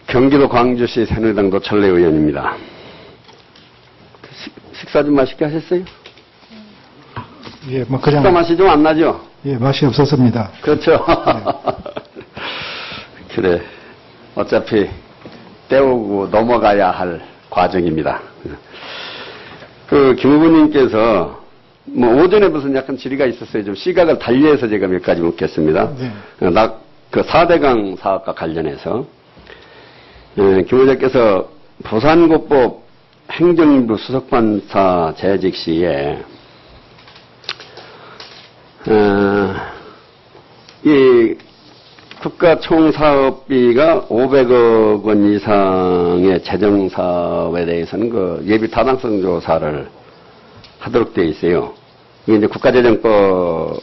경기도 광주시 새누리당 노철래 의원입니다. 식사 좀 맛있게 하셨어요? 예, 뭐 그냥 식사 맛이 좀 안 나죠? 예, 맛이 없었습니다. 그렇죠. 네. 그래. 어차피 때우고 넘어가야 할 과정입니다. 김 후보님께서 뭐 오전에 무슨 약간 질의가 있었어요. 좀 시각을 달리해서 제가 몇 가지 묻겠습니다. 네. 그 4대강 사업과 관련해서 김 후보자께서 부산고법 행정부 수석판사 재직 시에 이 국가 총 사업비가 500억 원 이상의 재정 사업에 대해서는 그 예비 타당성 조사를 하도록 되어 있어요. 이게 이제 국가재정법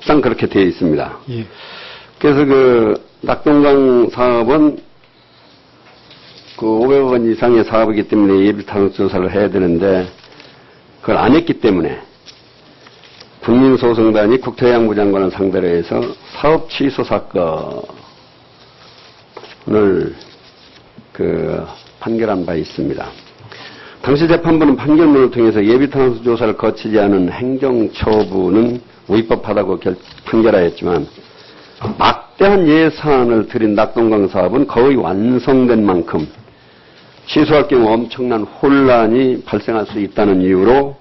상 그렇게 되어 있습니다. 예. 그래서 그 낙동강 사업은 그 500억 원 이상의 사업이기 때문에 예비 타당성 조사를 해야 되는데 그걸 안 했기 때문에 국민소송단이 국토해양부 장관을 상대로 해서 사업 취소 사건을 판결한 바 있습니다. 당시 재판부는 판결문을 통해서 예비타당성 조사를 거치지 않은 행정처분은 위법하다고 판결하였지만 막대한 예산을 들인 낙동강 사업은 거의 완성된 만큼 취소할 경우 엄청난 혼란이 발생할 수 있다는 이유로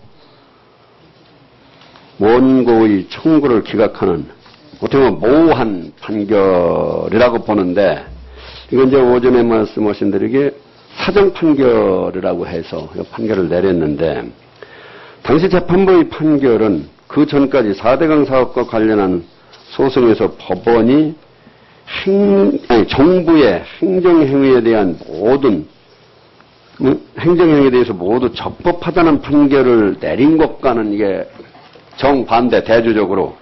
원고의 청구를 기각하는 어떻게 보면 모호한 판결이라고 보는데 이건 이제 오전에 말씀하신 대로 이게 사정 판결이라고 해서 판결을 내렸는데 당시 재판부의 판결은 그 전까지 4대강 사업과 관련한 소송에서 법원이 정부의 행정행위에 대한 모든 행정행위에 대해서 모두 적법하다는 판결을 내린 것과는 이게 정반대 대조적으로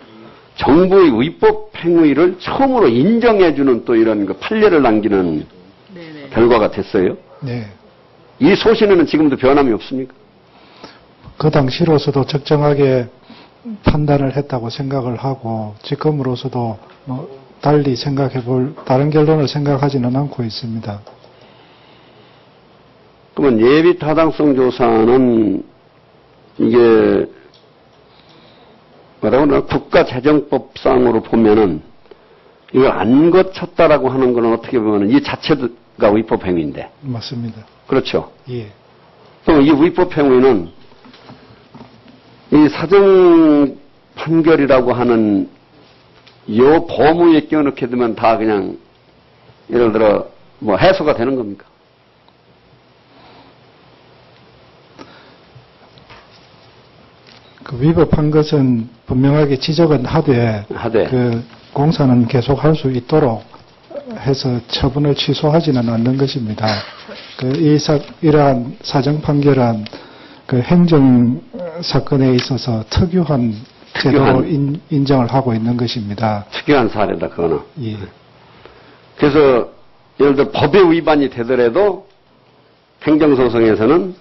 정부의 위법 행위를 처음으로 인정해주는 또 이런 그 판례를 남기는 네네. 결과가 됐어요. 네. 이 소신에는 지금도 변함이 없습니까? 그 당시로서도 적정하게 판단을 했다고 생각을 하고 지금으로서도 뭐 달리 생각해볼 다른 결론을 생각하지는 않고 있습니다. 그러면 예비 타당성 조사는 이게 뭐라고 하나 국가재정법상으로 보면은 이걸 안 거쳤다라고 하는 거는 어떻게 보면은 이 자체가 위법 행위인데. 맞습니다. 그렇죠. 예. 그럼 이 위법 행위는 이 사정 판결이라고 하는 요 범위에 끼워넣게 되면 다 그냥 예를 들어 뭐 해소가 되는 겁니까? 그 위법한 것은 분명하게 지적은 하되 그 공사는 계속 할 수 있도록 해서 처분을 취소하지는 않는 것입니다. 이러한 사정 판결은 그 행정 사건에 있어서 특유한 제도로 인정을 하고 있는 것입니다. 특유한 사례다, 그거는. 예. 그래서 예를 들어 법의 위반이 되더라도 행정소송에서는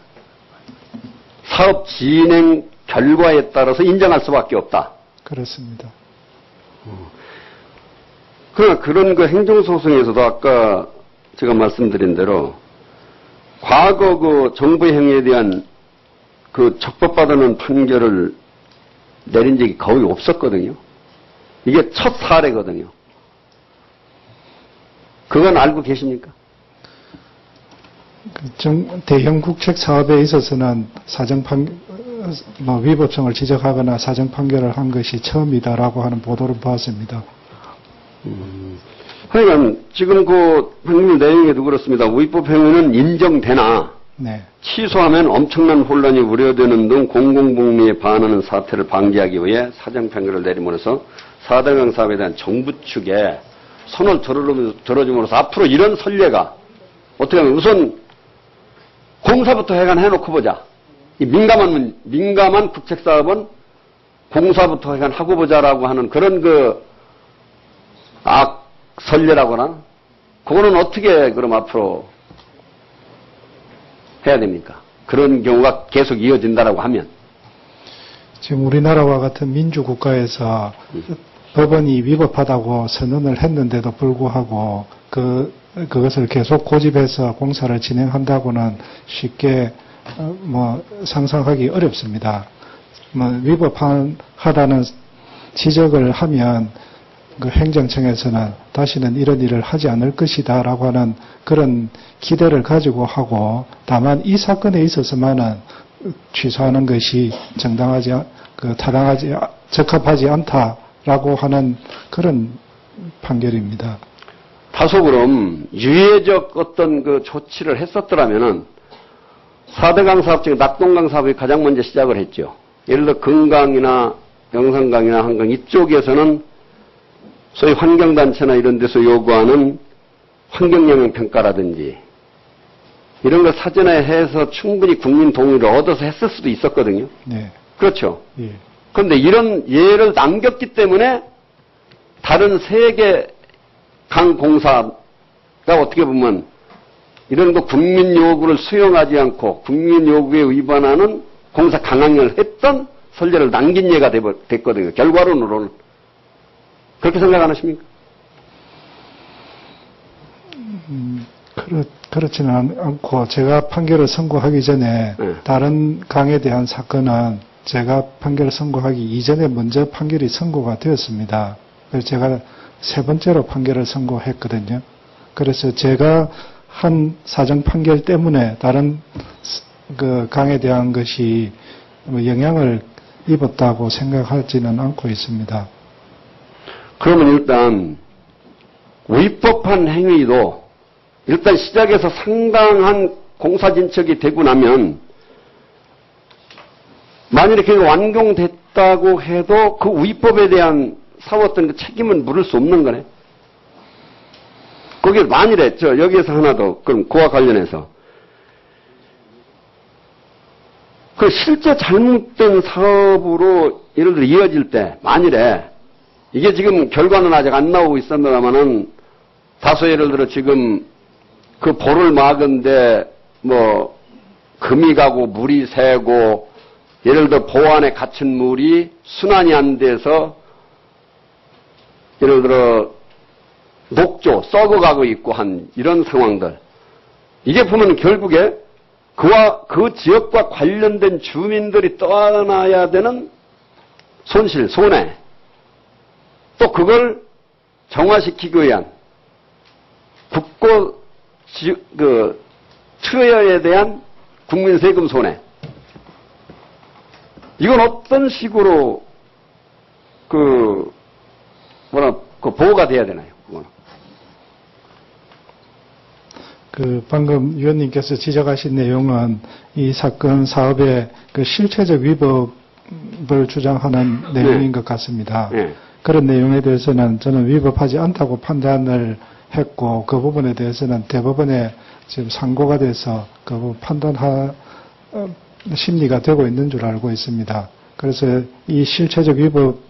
사업 진행 결과에 따라서 인정할 수밖에 없다. 그렇습니다. 그러나 그런 그 행정소송에서도 아까 제가 말씀드린 대로 과거 그 정부의 행위에 대한 그 적법받는 판결을 내린 적이 거의 없었거든요. 이게 첫 사례거든요. 그건 알고 계십니까? 대형 국책 사업에 있어서는 위법성을 지적하거나 사정 판결을 한 것이 처음이다라고 하는 보도를 봤습니다. 그러니까 지금 그 판결 내용에도 그렇습니다. 위법 행위는 인정되나 네. 취소하면 엄청난 혼란이 우려되는 등 공공복리에 반하는 사태를 방지하기 위해 사정 판결을 내림으로써 4대강 사업에 대한 정부 측에 손을 들어줌으로써 앞으로 이런 선례가 어떻게 하면 우선 공사부터 해놓고 보자. 이 민감한 국책사업은 공사부터 하고 보자라고 하는 그런 그 선례라거나 그거는 어떻게 그럼 앞으로 해야 됩니까? 그런 경우가 계속 이어진다라고 하면 지금 우리나라와 같은 민주국가에서 법원이 위법하다고 선언을 했는데도 불구하고 그 그것을 계속 고집해서 공사를 진행한다고는 쉽게 상상하기 어렵습니다. 위법하다는 지적을 하면 그 행정청에서는 다시는 이런 일을 하지 않을 것이다라고 하는 그런 기대를 가지고 하고, 다만 이 사건에 있어서만은 취소하는 것이 정당하지, 타당하지, 적합하지 않다라고 하는 그런 판결입니다. 다소 그럼 유예적 어떤 그 조치를 했었더라면은 4대강 사업 중에 낙동강 사업이 가장 먼저 시작을 했죠. 예를 들어 금강이나 영산강이나 한강 이쪽에서는 소위 환경단체나 이런 데서 요구하는 환경영향평가라든지 이런 걸 사전에 해서 충분히 국민 동의를 얻어서 했을 수도 있었거든요. 네. 그렇죠. 예. 그런데 이런 예를 남겼기 때문에 다른 세계 강 공사가 어떻게 보면 이런 거 국민 요구를 수용하지 않고 국민 요구에 위반하는 공사 강행을 했던 선례를 남긴 예가 됐거든요. 결과론으로는. 그렇게 생각 안 하십니까? 그렇지는 않고, 제가 판결을 선고하기 전에 네. 다른 강에 대한 사건은 제가 판결을 선고하기 이전에 먼저 판결이 선고가 되었습니다. 그래서 제가 세 번째로 판결을 선고했거든요. 그래서 제가 한 사정 판결 때문에 다른 그 강에 대한 것이 영향을 입었다고 생각하지는 않고 있습니다. 그러면 일단 위법한 행위도 일단 시작에서 상당한 공사 진척이 되고 나면 만일에 그게 완공됐다고 해도 그 위법에 대한 사왔던 그 책임은 물을 수 없는 거네. 거기에 만일에 여기에서 하나 더 그럼 그와 관련해서 그 실제 잘못된 사업으로 예를 들어 이어질 때 만일에 이게 지금 결과는 아직 안 나오고 있습니다만은 다소 예를 들어 지금 그 볼을 막은데 금이 가고 물이 새고 예를 들어 보안에 갇힌 물이 순환이 안 돼서 예를 들어 녹조 썩어가고 있고 한 이런 상황들, 이게 보면 결국에 그 지역과 관련된 주민들이 떠안아야 되는 손실, 손해, 또 그걸 정화시키기 위한 국고 트여에 대한 국민 세금 손해, 이건 어떤 식으로 보호가 돼야 되나요? 방금 위원님께서 지적하신 내용은 이 사건 사업의 그 실체적 위법을 주장하는 내용인 것 같습니다. 네. 그런 내용에 대해서는 저는 위법하지 않다고 판단을 했고, 그 부분에 대해서는 대법원에 지금 상고가 돼서 그 부분 판단할 심리가 되고 있는 줄 알고 있습니다. 그래서 이 실체적 위법성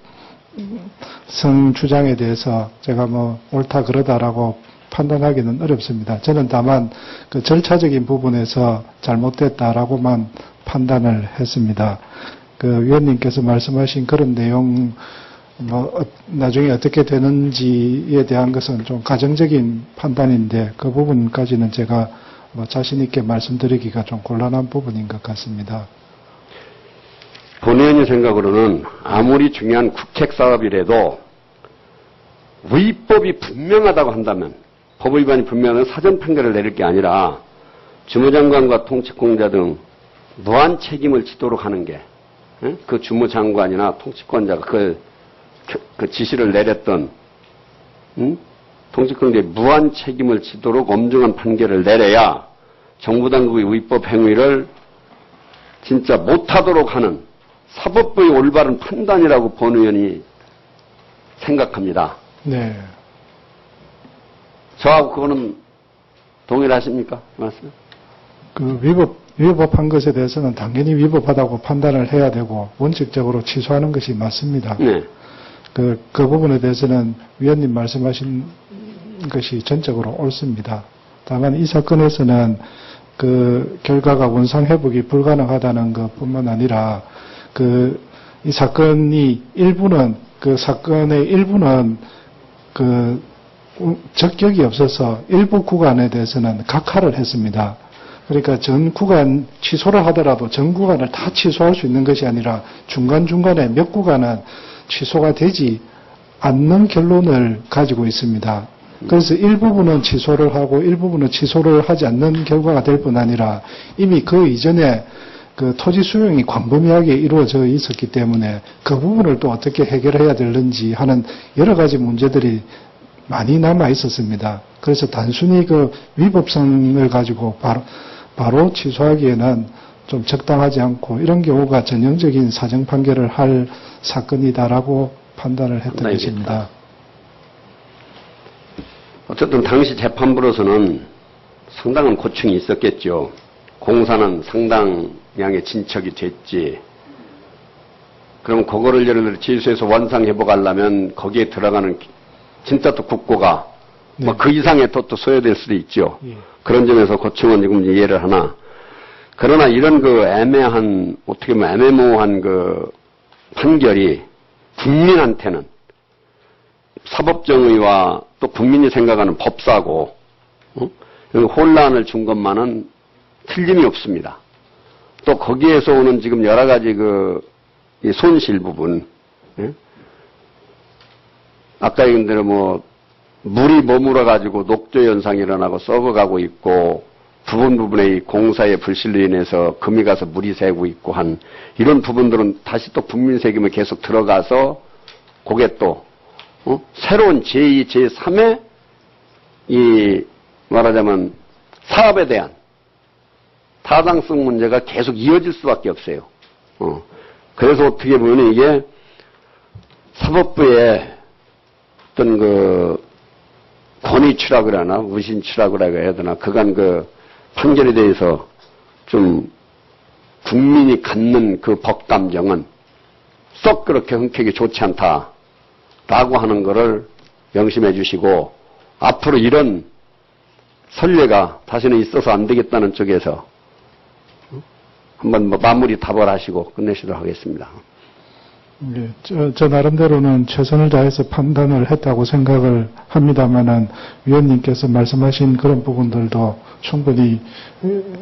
주장에 대해서 제가 옳다 그러다라고 판단하기는 어렵습니다. 저는 다만 그 절차적인 부분에서 잘못됐다라고만 판단을 했습니다. 그 위원님께서 말씀하신 그런 내용, 나중에 어떻게 되는지에 대한 것은 좀 가정적인 판단인데 그 부분까지는 제가 자신 있게 말씀드리기가 좀 곤란한 부분인 것 같습니다. 본 의원님 생각으로는 아무리 중요한 국책 사업이라도 위법이 분명하다고 한다면, 법 위반이 분명한 사전 판결을 내릴 게 아니라 주무장관과 통치권자 등 무한 책임을 지도록 하는 게, 그 주무장관이나 통치권자가 그 지시를 내렸던 통치권자의 무한 책임을 지도록 엄중한 판결을 내려야 정부 당국의 위법 행위를 진짜 못하도록 하는 사법부의 올바른 판단이라고 본 의원이 생각합니다. 네. 저하고 그거는 동의를 하십니까? 말씀? 위법한 것에 대해서는 당연히 위법하다고 판단을 해야 되고 원칙적으로 취소하는 것이 맞습니다. 네. 그 부분에 대해서는 위원님 말씀하신 것이 전적으로 옳습니다. 다만 이 사건에서는 그 결과가 원상 회복이 불가능하다는 것뿐만 아니라 이 사건의 일부는 그 적격이 없어서 일부 구간에 대해서는 각하를 했습니다. 그러니까 전 구간 취소를 하더라도 전 구간을 다 취소할 수 있는 것이 아니라 중간중간에 몇 구간은 취소가 되지 않는 결론을 가지고 있습니다. 그래서 일부분은 취소를 하고 일부분은 취소를 하지 않는 결과가 될 뿐 아니라 이미 그 이전에 그 토지 수용이 광범위하게 이루어져 있었기 때문에 그 부분을 또 어떻게 해결해야 되는지 하는 여러 가지 문제들이 많이 남아 있었습니다. 그래서 단순히 그 위법성을 가지고 바로 취소하기에는 좀 적당하지 않고 이런 경우가 전형적인 사정 판결을 할 사건이다라고 판단을 했던 것입니다. 어쨌든 당시 재판부로서는 상당한 고충이 있었겠죠. 공사는 상당량의 진척이 됐지. 그럼 그거를 예를 들어 취소해서 원상회복하려면 거기에 들어가는 진짜 또 국고가 네. 뭐 그 이상의 또 소요될 수도 있죠. 예. 그런 점에서 고충은 지금 이해를 하나. 그러나 이런 그 애매한, 어떻게 보면 애매모호한 그 판결이 국민한테는 사법정의와 또 국민이 생각하는 법사고, 혼란을 준 것만은 틀림이 없습니다. 또 거기에서 오는 지금 여러 가지 이 손실 부분, 예? 아까 얘기한 대로 물이 머물러 가지고 녹조 현상이 일어나고 썩어가고 있고, 부분에 이 공사의 불실로 인해서 금이 가서 물이 새고 있고 한 이런 부분들은 다시 또 국민 세금에 계속 들어가서 그게 또 새로운 제2, 제3의 이 말하자면 사업에 대한 타당성 문제가 계속 이어질 수밖에 없어요. 그래서 어떻게 보면 이게 사법부의 어떤 권위 추락을 하나 무신 추락을 해야 되나 그간 판결에 대해서 좀 국민이 갖는 그 법감정은 썩 그렇게 흔쾌히 좋지 않다라고 하는 것을 명심해 주시고 앞으로 이런 선례가 다시는 있어서 안 되겠다는 쪽에서 한번 마무리 답을하시고 끝내시도록 하겠습니다. 예, 저 나름대로는 최선을 다해서 판단을 했다고 생각을 합니다만은 위원님께서 말씀하신 그런 부분들도 충분히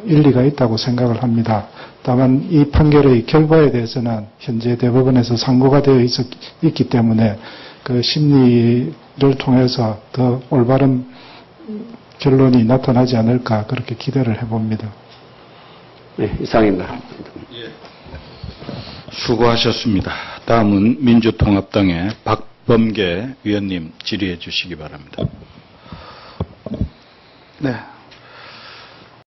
일리가 있다고 생각을 합니다. 다만 이 판결의 결과에 대해서는 현재 대법원에서 상고가 되어 있기 때문에 그 심리를 통해서 더 올바른 결론이 나타나지 않을까 그렇게 기대를 해봅니다. 네, 이상입니다. 수고하셨습니다. 다음은 민주통합당의 박범계 위원님 질의해 주시기 바랍니다. 네.